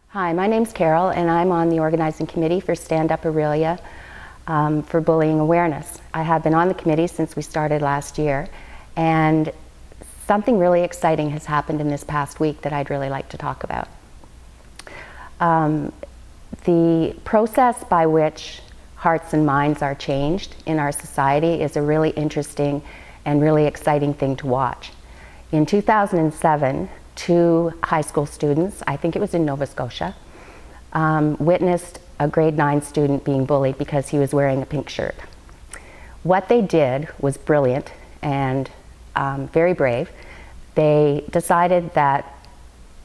Hi, my name's Carol, and I'm on the organizing committee for Stand Up Orillia for bullying awareness. I have been on the committee since we started last year, and something really exciting has happened in this past week that I'd really like to talk about. The process by which hearts and minds are changed in our society is a really interesting and really exciting thing to watch. In 2007, 2 high school students, I think it was in Nova Scotia, witnessed a grade 9 student being bullied because he was wearing a pink shirt. What they did was brilliant and very brave. They decided that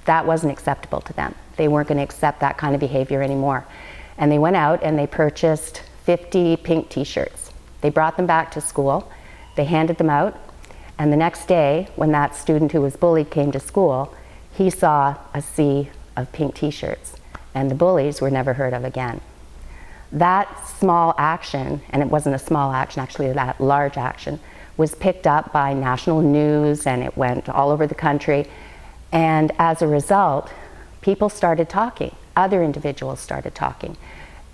that wasn't acceptable to them. They weren't going to accept that kind of behavior anymore. And they went out and they purchased 50 pink t-shirts. They brought them back to school, they handed them out, and the next day, when that student who was bullied came to school, he saw a sea of pink t-shirts, and the bullies were never heard of again. That small action, and it wasn't a small action, actually that large action, was picked up by national news, and it went all over the country. And as a result, people started talking. Other individuals started talking.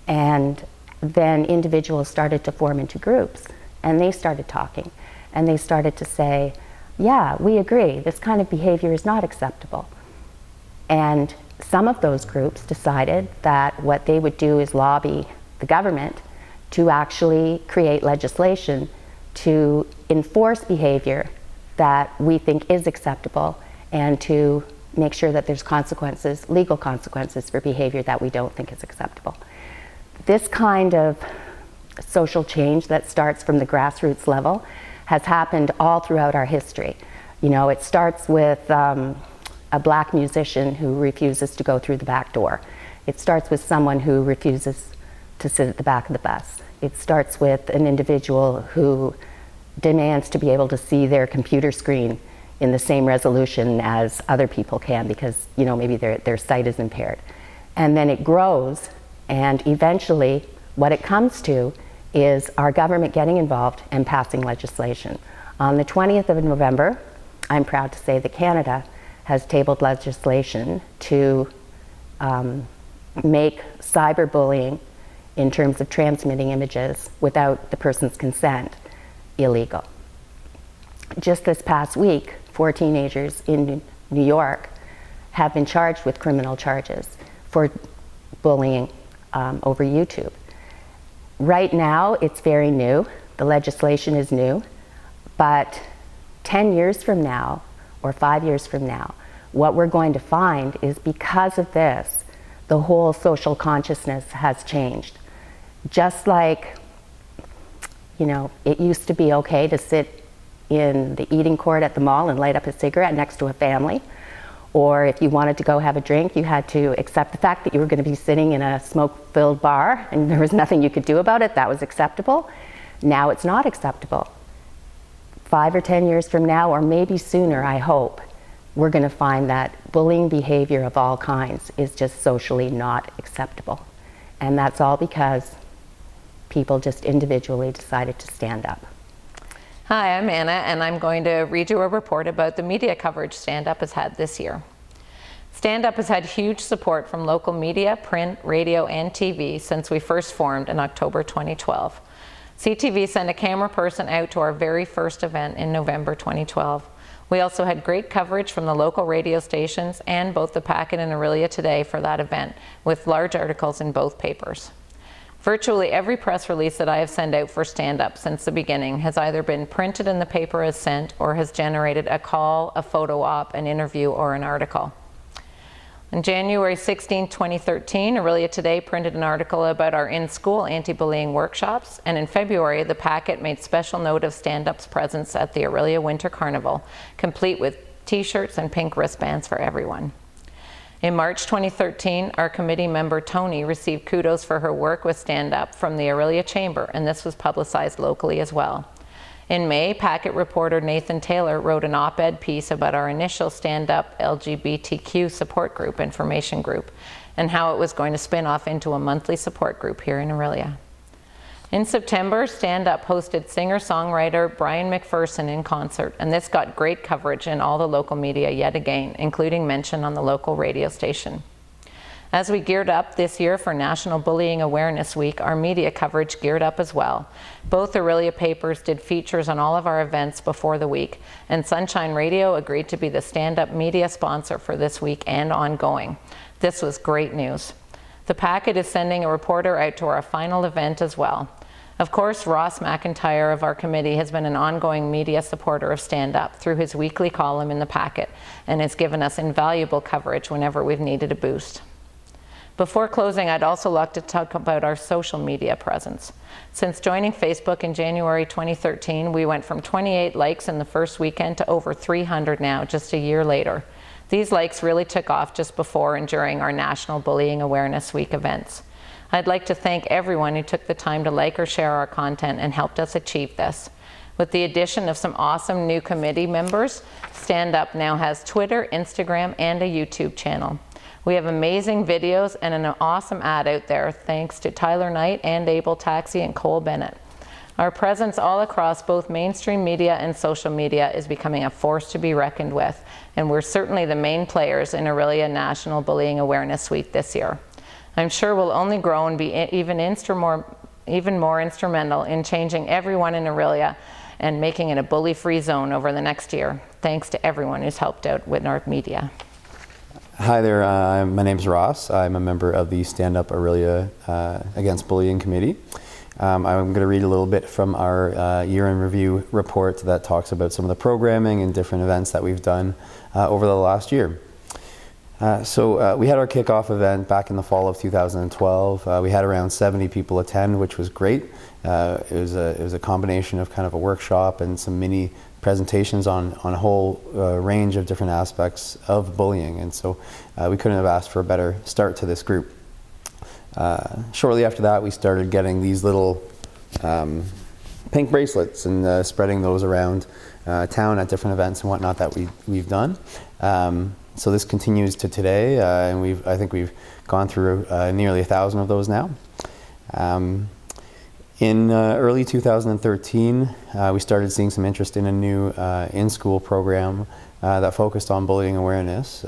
And then individuals started to form into groups, and they started talking. And they started to say, yeah, we agree, this kind of behavior is not acceptable. And some of those groups decided that what they would do is lobby the government to actually create legislation to enforce behavior that we think is acceptable and to make sure that there's consequences, legal consequences for behavior that we don't think is acceptable. This kind of social change that starts from the grassroots level has happened all throughout our history. You know, it starts with a black musician who refuses to go through the back door. It starts with someone who refuses to sit at the back of the bus. It starts with an individual who demands to be able to see their computer screen in the same resolution as other people can because, you know, maybe their sight is impaired. And then it grows, and eventually what it comes to is our government getting involved and passing legislation. On the 20th of November, I'm proud to say that Canada has tabled legislation to make cyberbullying in terms of transmitting images without the person's consent illegal. Just this past week, 4 teenagers in New York have been charged with criminal charges for bullying over YouTube. Right now, it's very new. The legislation is new, but 10 years from now, or 5 years from now, what we're going to find is because of this, the whole social consciousness has changed. Just like, you know, it used to be okay to sit in the eating court at the mall and light up a cigarette next to a family, or if you wanted to go have a drink, you had to accept the fact that you were going to be sitting in a smoke-filled bar and there was nothing you could do about it. That was acceptable. Now it's not acceptable. 5 or 10 years from now, or maybe sooner, I hope, we're going to find that bullying behavior of all kinds is just socially not acceptable. And that's all because people just individually decided to stand up. Hi, I'm Anna, and I'm going to read you a report about the media coverage Stand Up has had this year. Stand Up has had huge support from local media, print, radio, and TV since we first formed in October 2012. CTV sent a camera person out to our very first event in November 2012. We also had great coverage from the local radio stations and both the Packet and Orillia Today for that event, with large articles in both papers. Virtually every press release that I have sent out for Stand Up since the beginning has either been printed in the paper as sent or has generated a call, a photo op, an interview, or an article. On January 16, 2013, Orillia Today printed an article about our in-school anti-bullying workshops, and in February, the Packet made special note of Stand Up's presence at the Orillia Winter Carnival, complete with t-shirts and pink wristbands for everyone. In March 2013, our committee member Tony received kudos for her work with Stand Up from the Orillia Chamber, and this was publicized locally as well. In May, Packet reporter Nathan Taylor wrote an op-ed piece about our initial Stand Up LGBTQ support group, information group, and how it was going to spin off into a monthly support group here in Orillia. In September, Stand Up hosted singer-songwriter Brian McPherson in concert, and this got great coverage in all the local media yet again, including mention on the local radio station. As we geared up this year for National Bullying Awareness Week, our media coverage geared up as well. Both Orillia papers did features on all of our events before the week, and Sunshine Radio agreed to be the stand-up media sponsor for this week and ongoing. This was great news. The packet is sending a reporter out to our final event as well. Of course, Ross McIntyre of our committee has been an ongoing media supporter of Stand Up through his weekly column in the packet and has given us invaluable coverage whenever we've needed a boost. Before closing, I'd also like to talk about our social media presence. Since joining Facebook in January 2013, we went from 28 likes in the first weekend to over 300 now, just a year later. These likes really took off just before and during our National Bullying Awareness Week events. I'd like to thank everyone who took the time to like or share our content and helped us achieve this. With the addition of some awesome new committee members, Stand Up now has Twitter, Instagram, and a YouTube channel. We have amazing videos and an awesome ad out there thanks to Tyler Knight and Able Taxi and Cole Bennett. Our presence all across both mainstream media and social media is becoming a force to be reckoned with, and we're certainly the main players in Orillia National Bullying Awareness Week this year. I'm sure we'll only grow and be even more instrumental in changing everyone in Orillia and making it a bully-free zone over the next year. Thanks to everyone who's helped out with our media. Hi there, my name's Ross. I'm a member of the Stand Up Orillia Against Bullying Committee. I'm going to read a little bit from our year in review report that talks about some of the programming and different events that we've done over the last year. So we had our kickoff event back in the fall of 2012. We had around 70 people attend, which was great. It was a combination of kind of a workshop and some mini presentations on a whole range of different aspects of bullying, and so we couldn't have asked for a better start to this group. Shortly after that, we started getting these little pink bracelets and spreading those around town at different events and whatnot that we've done. So this continues to today, and I think we've gone through nearly 1,000 of those now. In early 2013, we started seeing some interest in a new in-school program that focused on bullying awareness.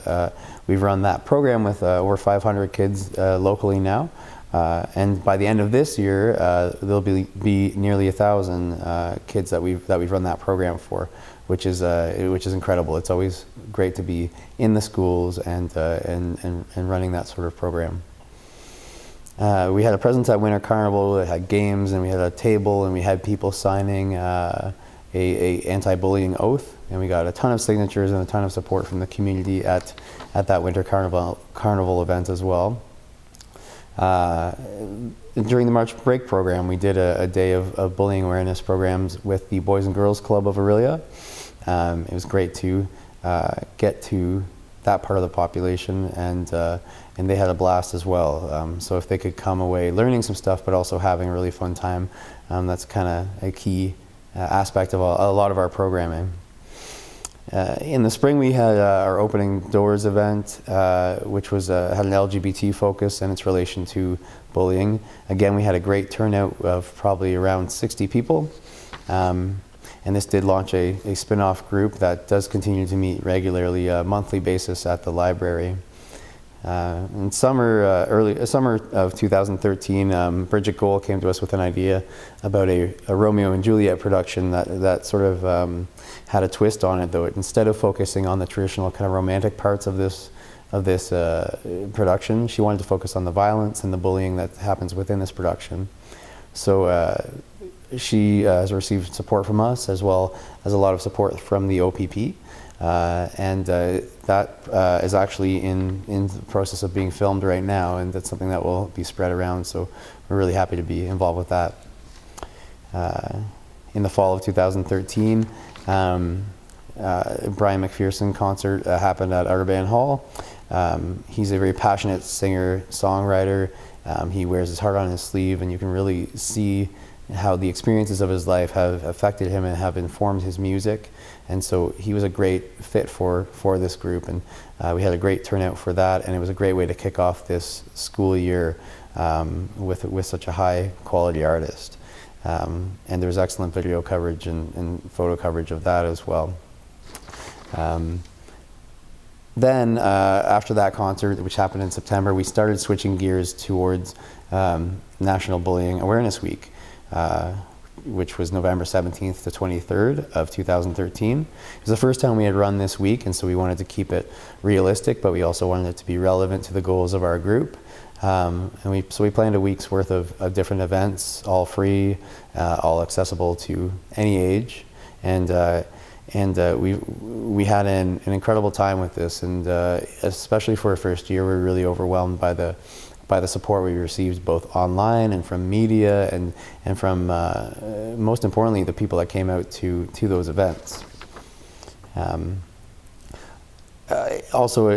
We've run that program with over 500 kids locally now, and by the end of this year, there'll be nearly 1,000 kids that we've run that program for, which is incredible. It's always great to be in the schools and running that sort of program. We had a presence at Winter Carnival that had games, and we had a table, and we had people signing a anti-bullying oath, and we got a ton of signatures and a ton of support from the community at that Winter Carnival event as well. During the March Break program, we did a day of bullying awareness programs with the Boys and Girls Club of Orillia. It was great to get to that part of the population, and they had a blast as well. So if they could come away learning some stuff, but also having a really fun time, that's kind of a key aspect of a lot of our programming. In the spring, we had our Opening Doors event, which was had an LGBT focus and its relation to bullying. Again, we had a great turnout of probably around 60 people. And this did launch a spin-off group that does continue to meet regularly, a monthly basis at the library. In summer of 2013, Bridget Gohl came to us with an idea about a Romeo and Juliet production that sort of had a twist on it, though. Instead of focusing on the traditional kind of romantic parts of this production, she wanted to focus on the violence and the bullying that happens within this production. So she has received support from us, as well as a lot of support from the OPP. And that is actually in the process of being filmed right now, and that's something that will be spread around, so we're really happy to be involved with that. In the fall of 2013, Brian McPherson concert happened at Arban Hall. He's a very passionate singer-songwriter. He wears his heart on his sleeve, and you can really see how the experiences of his life have affected him and have informed his music. And so he was a great fit for this group, and we had a great turnout for that, and it was a great way to kick off this school year with such a high quality artist. And there's excellent video coverage and photo coverage of that as well. Then, after that concert, which happened in September, we started switching gears towards National Bullying Awareness Week, which was November 17th to 23rd of 2013. It was the first time we had run this week, and so we wanted to keep it realistic, but we also wanted it to be relevant to the goals of our group. So we planned a week's worth of different events, all free, all accessible to any age, and we had an incredible time with this, and especially for a first year, we were really overwhelmed by the support we received both online and from media and from most importantly the people that came out to those events. Also,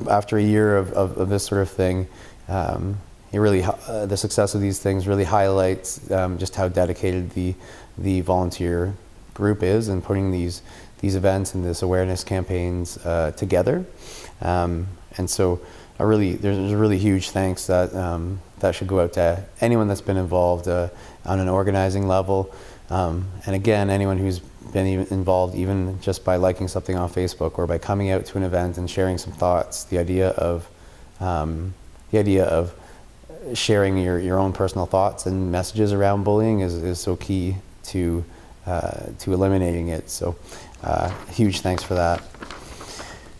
after a year of this sort of thing, it really the success of these things really highlights just how dedicated the volunteer group is in putting these events and this awareness campaigns together, and so there's a really huge thanks that should go out to anyone that's been involved on an organizing level, and again, anyone who's been involved even just by liking something on Facebook or by coming out to an event and sharing some thoughts. The idea of sharing your own personal thoughts and messages around bullying is so key to eliminating it. So huge thanks for that.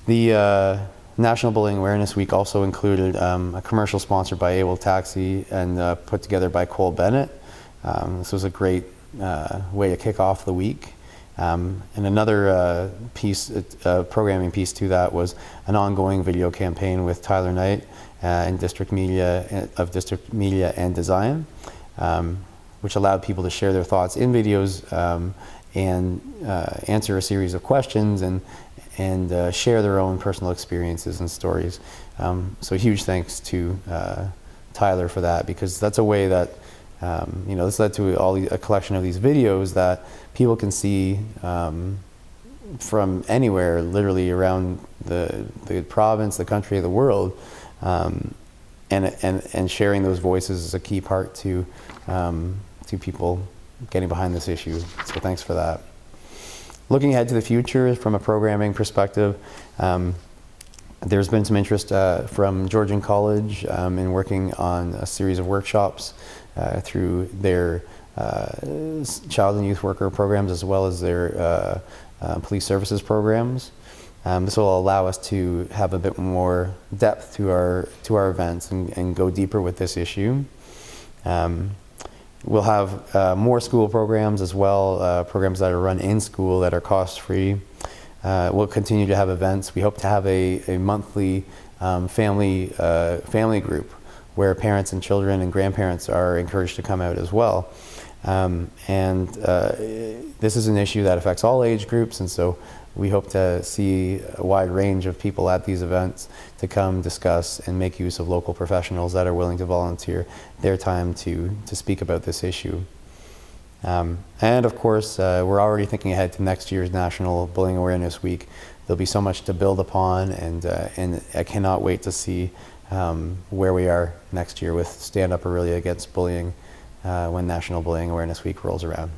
The National Bullying Awareness Week also included a commercial sponsored by AWOL Taxi and put together by Cole Bennett. This was a great way to kick off the week. And another programming piece to that was an ongoing video campaign with Tyler Knight and District Media and Design, which allowed people to share their thoughts in videos and answer a series of questions and share their own personal experiences and stories. So huge thanks to Tyler for that, because that's a way that this led to a collection of these videos that people can see from anywhere, literally around the province, the country, the world, and sharing those voices is a key part to people getting behind this issue. So thanks for that. Looking ahead to the future from a programming perspective, there's been some interest from Georgian College in working on a series of workshops through their child and youth worker programs as well as their police services programs. This will allow us to have a bit more depth to our events and go deeper with this issue. We'll have more school programs as well, programs that are run in school that are cost-free. We'll continue to have events. We hope to have a monthly family group where parents and children and grandparents are encouraged to come out as well. This is an issue that affects all age groups, and so we hope to see a wide range of people at these events to come discuss and make use of local professionals that are willing to volunteer their time to speak about this issue. And of course, we're already thinking ahead to next year's National Bullying Awareness Week. There'll be so much to build upon, and I cannot wait to see where we are next year with Stand Up Orillia Against Bullying when National Bullying Awareness Week rolls around.